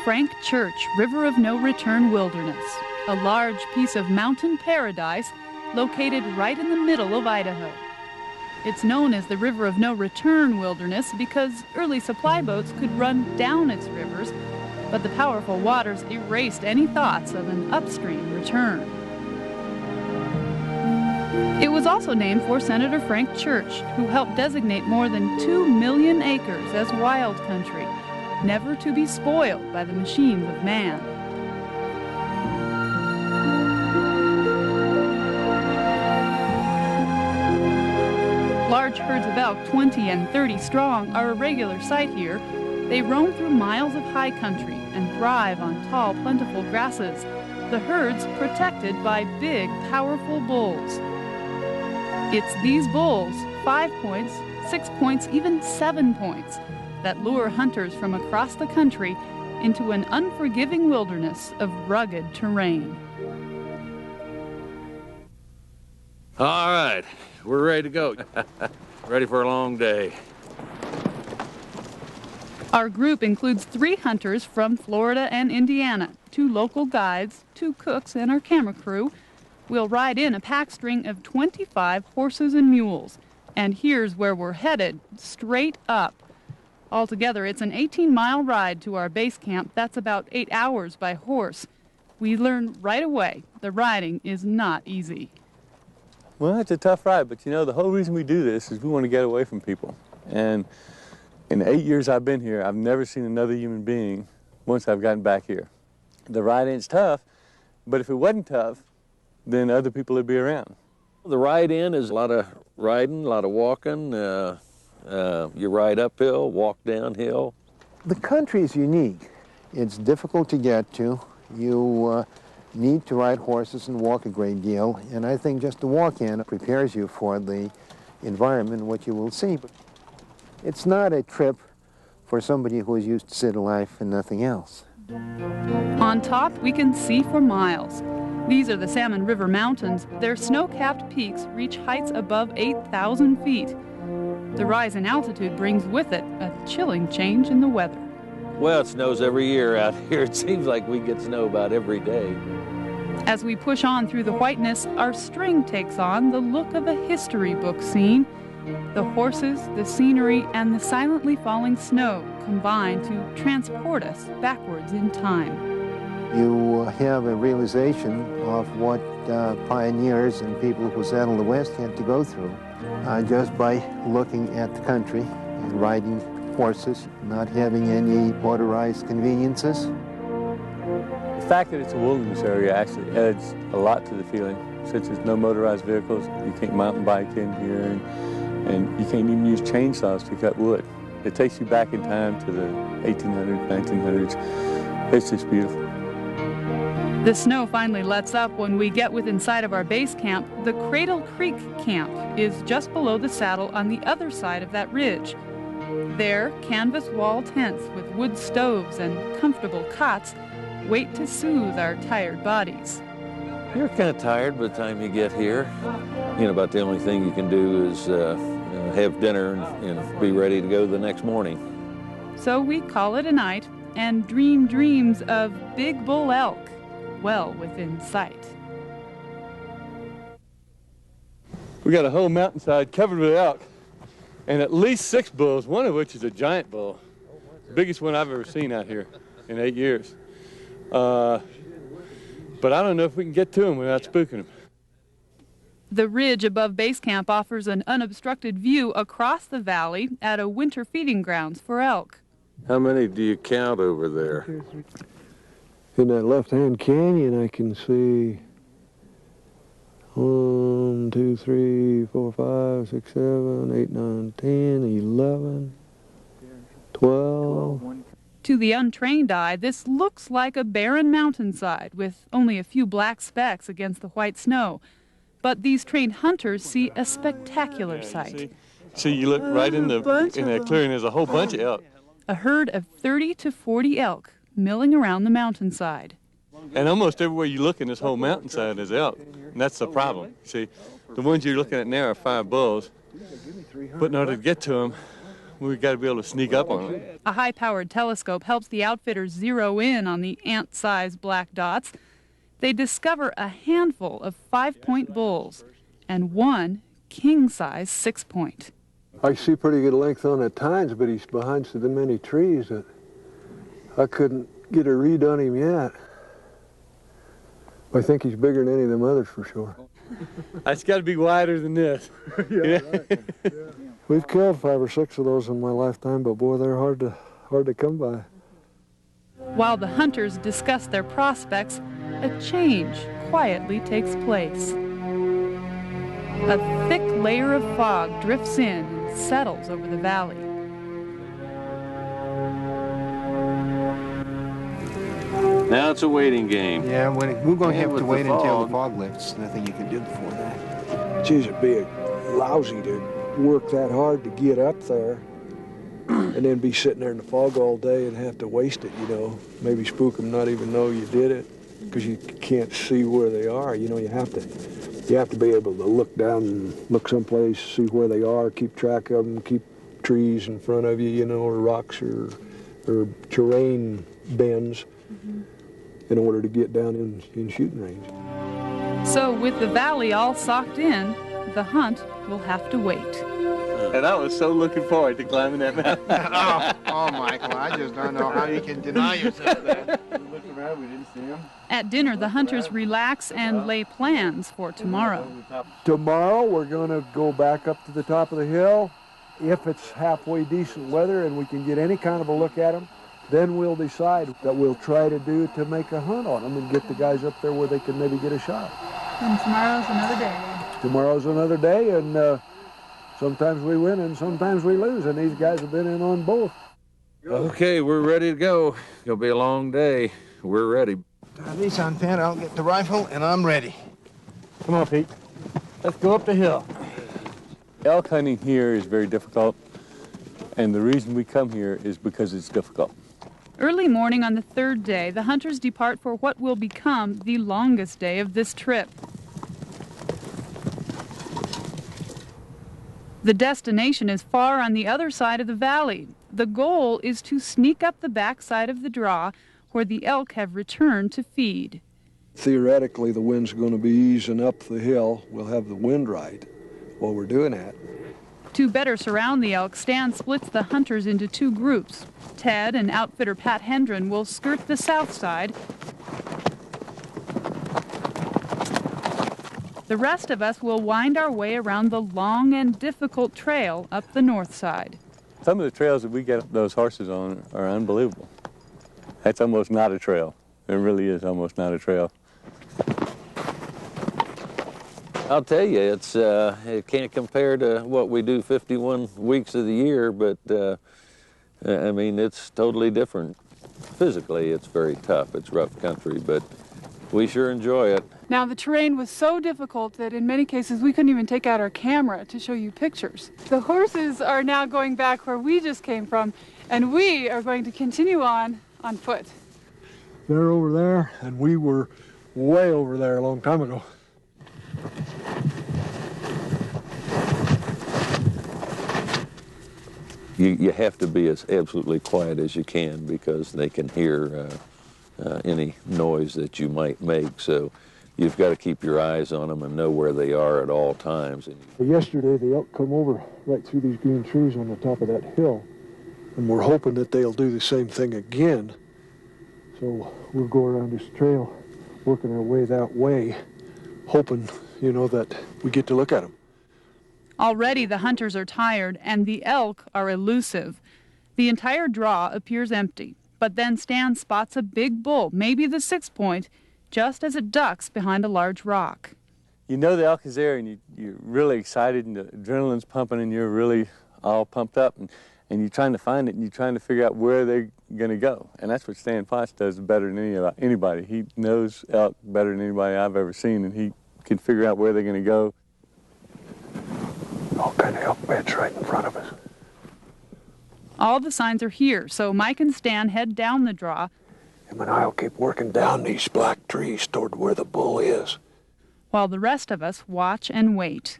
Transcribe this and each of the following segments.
Frank Church River of No Return Wilderness, a large piece of mountain paradise located right in the middle of Idaho. It's known as the River of No Return Wilderness because early supply boats could run down its rivers, but the powerful waters erased any thoughts of an upstream return. It was also named for Senator Frank Church, who helped designate more than 2 million acres as wild country, never to be spoiled by the machines of man. Large herds of elk, 20 and 30 strong, are a regular sight here. They roam through miles of high country and thrive on tall, plentiful grasses. The herds protected by big, powerful bulls. It's these bulls, 5 points, 6 points, even 7 points, that lure hunters from across the country into an unforgiving wilderness of rugged terrain. All right, we're ready to go. Ready for a long day. Our group includes 3 hunters from Florida and Indiana, 2 local guides, 2 cooks, and our camera crew. We'll ride in a pack string of 25 horses and mules. And here's where we're headed, straight up. Altogether, it's an 18-mile ride to our base camp. That's about 8 hours by horse. We learn right away the riding is not easy. Well, it's a tough ride, but you know, the whole reason we do this is we want to get away from people. And in the 8 years I've been here, I've never seen another human being once I've gotten back here. The riding's tough, but if it wasn't tough, then other people would be around. The ride in is a lot of riding, a lot of walking. You ride uphill, walk downhill. The country is unique. It's difficult to get to. You need to ride horses and walk a great deal, and I think just the walk in prepares you for the environment, what you will see. But it's not a trip for somebody who is used to city life and nothing else. On top, we can see for miles. These are the Salmon River Mountains. Their snow-capped peaks reach heights above 8,000 feet. The rise in altitude brings with it a chilling change in the weather. Well, it snows every year out here. It seems like we get snow about every day. As we push on through the whiteness, our string takes on the look of a history book scene. The horses, the scenery, and the silently falling snow combine to transport us backwards in time. You have a realization of what pioneers and people who settled the West had to go through just by looking at the country and riding horses, not having any motorized conveniences. The fact that it's a wilderness area actually adds a lot to the feeling. Since there's no motorized vehicles, you can't mountain bike in here, and you can't even use chainsaws to cut wood. It takes you back in time to the 1800s, 1900s. It's just beautiful. The snow finally lets up when we get within sight of our base camp. The Cradle Creek camp is just below the saddle on the other side of that ridge. There, canvas wall tents with wood stoves and comfortable cots wait to soothe our tired bodies. You're kind of tired by the time you get here. You know, about the only thing you can do is have dinner and be ready to go the next morning. So we call it a night and dream dreams of big bull elk well within sight. We got a whole mountainside covered with elk, and at least 6 bulls, one of which is a giant bull. The biggest one I've ever seen out here in 8 years. But I don't know if we can get to them without spooking them. The ridge above base camp offers an unobstructed view across the valley at a winter feeding grounds for elk. How many do you count over there? In that left-hand canyon, I can see 1, 2, 3, 4, 5, 6, 7, 8, 9, 10, 11, 12. To the untrained eye, this looks like a barren mountainside with only a few black specks against the white snow. But these trained hunters see a spectacular sight. See, you look right in that clearing, there's a whole bunch of elk. A herd of 30 to 40 elk milling around the mountainside. And almost everywhere you look in this whole mountainside is elk, and that's the problem. See, the ones you're looking at now are 5 bulls, but in order to get to them, we got to be able to sneak up on them. A high-powered telescope helps the outfitters zero in on the ant-sized black dots. They discover a handful of 5-point bulls and one king-size 6-point. I see pretty good length on at times, but he's behind so many trees that I couldn't get a read on him yet. I think he's bigger than any of them others for sure. It's got to be wider than this. Yeah. We've killed 5 or 6 of those in my lifetime, but boy, they're hard to come by. While the hunters discuss their prospects, a change quietly takes place. A thick layer of fog drifts in and settles over the valley. Now it's a waiting game. Yeah, we're going to have with to the wait until the fog. fog lifts. Nothing you can do before that. Geez, it'd be lousy to work that hard to get up there and then be sitting there in the fog all day and have to waste it, you know. Maybe spook them, not even know you did it, because you can't see where they are. You know, you have to be able to look down and look someplace, see where they are, keep track of them, keep trees in front of you, you know, or rocks or terrain bends in order to get down in shooting range. So with the valley all socked in, the hunt will have to wait. And I was so looking forward to climbing that mountain. oh, Michael, I just don't know how you can deny yourself that. Look around, we didn't see him. At dinner, the hunters relax and lay plans for tomorrow. Tomorrow, we're going to go back up to the top of the hill. If it's halfway decent weather and we can get any kind of a look at them, then we'll decide what we'll try to do to make a hunt on them and get the guys up there where they can maybe get a shot. And tomorrow's another day. Tomorrow's another day, and sometimes we win and sometimes we lose, and these guys have been in on both. Okay, we're ready to go. It'll be a long day. We're ready. These on Pat, I'll get the rifle, and I'm ready. Come on, Pete. Let's go up the hill. Elk hunting here is very difficult, and the reason we come here is because it's difficult. Early morning on the third day, the hunters depart for what will become the longest day of this trip. The destination is far on the other side of the valley. The goal is to sneak up the backside of the draw where the elk have returned to feed. Theoretically, the wind's going to be easing up the hill. We'll have the wind right while we're doing that. To better surround the elk, Stan splits the hunters into 2 groups. Ted and outfitter Pat Hendren will skirt the south side. The rest of us will wind our way around the long and difficult trail up the north side. Some of the trails that we get those horses on are unbelievable. That's almost not a trail. It really is almost not a trail. I'll tell you, it can't compare to what we do 51 weeks of the year, but I mean, it's totally different. Physically, it's very tough. It's rough country, but we sure enjoy it. Now, the terrain was so difficult that in many cases we couldn't even take out our camera to show you pictures. The horses are now going back where we just came from, and we are going to continue on foot. They're over there, and we were way over there a long time ago. You have to be as absolutely quiet as you can because they can hear any noise that you might make. So you've got to keep your eyes on them and know where they are at all times. Yesterday, the elk come over right through these green trees on the top of that hill, and we're hoping that they'll do the same thing again. So we'll go around this trail, working our way that way, hoping, you know, that we get to look at them. Already the hunters are tired and the elk are elusive. The entire draw appears empty, but then Stan spots a big bull, maybe the 6-point, just as it ducks behind a large rock. You know the elk is there, and you're really excited, and the adrenaline's pumping, and you're really all pumped up, and you're trying to find it, and you're trying to figure out where they're going to go. And that's what Stan Potts does better than anybody. He knows elk better than anybody I've ever seen, and he can figure out where they're going to go. All kind of elk beds right in front of us. All the signs are here, so Mike and Stan head down the draw. Him and I'll keep working down these black trees toward where the bull is. While the rest of us watch and wait.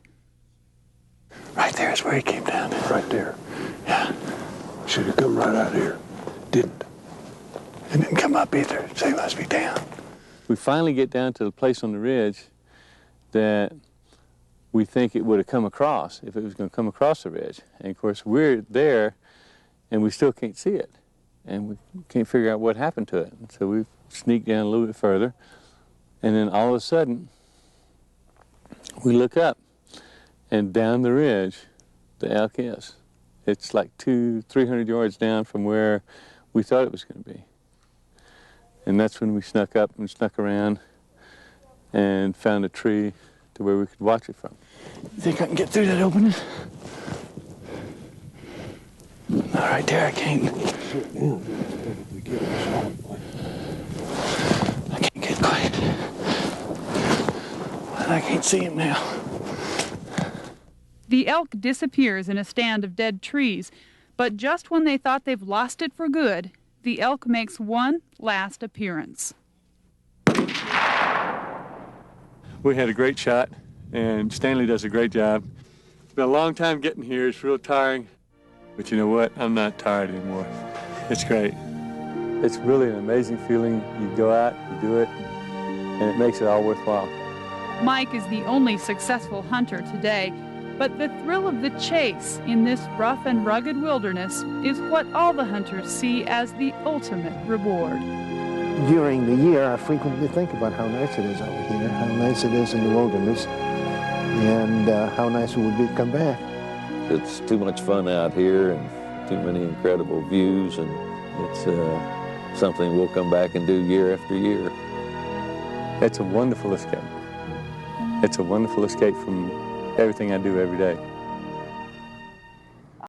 Right there is where he came down. Right there. Yeah. should have come right out here. Didn't. It didn't come up either, so he must be down. We finally get down to the place on the ridge that we think it would have come across if it was going to come across the ridge. And of course, we're there and we still can't see it. And we can't figure out what happened to it. And so we sneak down a little bit further. And then all of a sudden, we look up and down the ridge, the elk is. It's like 200-300 yards down from where we thought it was going to be. And that's when we snuck up and snuck around and found a tree to where we could watch it from. You think I can get through that opening? All right, there I can't. I can't get quiet. And I can't see him now. The elk disappears in a stand of dead trees, but just when they thought they've lost it for good, the elk makes one last appearance. We had a great shot, and Stanley does a great job. It's been a long time getting here. It's real tiring. But you know what? I'm not tired anymore. It's great. It's really an amazing feeling. You go out, you do it, and it makes it all worthwhile. Mike is the only successful hunter today, but the thrill of the chase in this rough and rugged wilderness is what all the hunters see as the ultimate reward. During the year, I frequently think about how nice it is over here, how nice it is in the wilderness, and how nice it would be to come back. It's too much fun out here and too many incredible views, and it's something we'll come back and do year after year. It's a wonderful escape. It's a wonderful escape from everything I do every day.